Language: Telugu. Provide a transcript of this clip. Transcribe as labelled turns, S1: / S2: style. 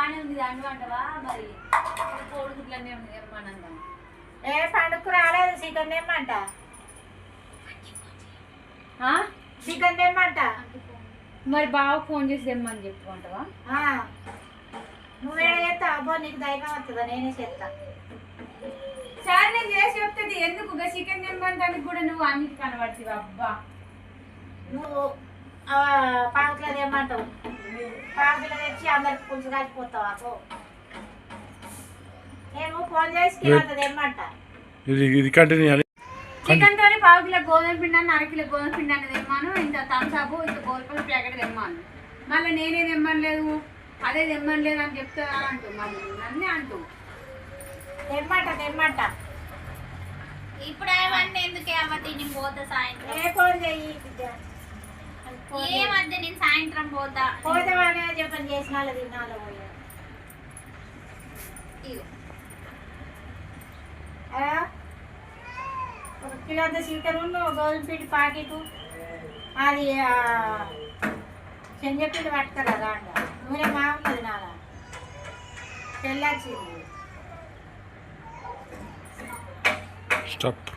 S1: బాగానే ఉంది అంటు అంటవా మరి కోడి గుడ్లన్నీ ఉంది ఏమన్నా
S2: ఏ పండుగకు రాలేదు చికెన్ తెమ్మంట చికెన్ తెమ్మంట
S1: మరి బాగా ఫోన్ చేసి తెమ్మని చెప్పుకుంటావా
S2: నువ్వేడ చేస్తా అబ్బో నీకు ధైర్యం వస్తుందా నేనే చేస్తా
S1: సరే నేను చేసి చెప్తుంది ఎందుకు చికెన్ తెమ్మంటానికి కూడా నువ్వు అన్నికి కనబడుతుంది అబ్బా
S2: నువ్వు పావుకిలో తెమ్మంటావు పావుకిలో తెచ్చి అందరికి పులుసు కాచిపోతావు అబ్బో నేను ఫోన్ చేసి అంత తెమ్మంట
S3: ఇది కంటిన్యూ
S1: చికెన్ తోని పావు కిలో గోధుమ పిండి అన్న అరకిలో గోధుమ పిండి అన్న తెమ్మాను ఇంత థమ్స్అప్ ఇంత గోల్పల్లి ప్యాకెట్ తెమ్మాను మళ్ళీ నేనే తెమ్మనలేదు అదే తెమ్మనలేదు అని చెప్తా అంటూ మళ్ళీ నన్నే అంటూ
S2: తెమ్మంట
S4: ఇప్పుడు అవన్నీ ఎందుకే అమ్మ తిని పోతా సాయంత్రం
S2: ఏ ఫోన్ చెయ్యి
S4: ఏమద్దు నేను సాయంత్రం పోతా
S2: పోతావానే చెప్పని చేసిన తిన్నాలో ఒక కిలో అంత చికెన్ గోధుమ పిండి ప్యాకెట్ అది శనగపిండి పట్టుకరా రాండ నూనె బాగున్నది నాన్న తెల్లాచింది
S3: స్టాప్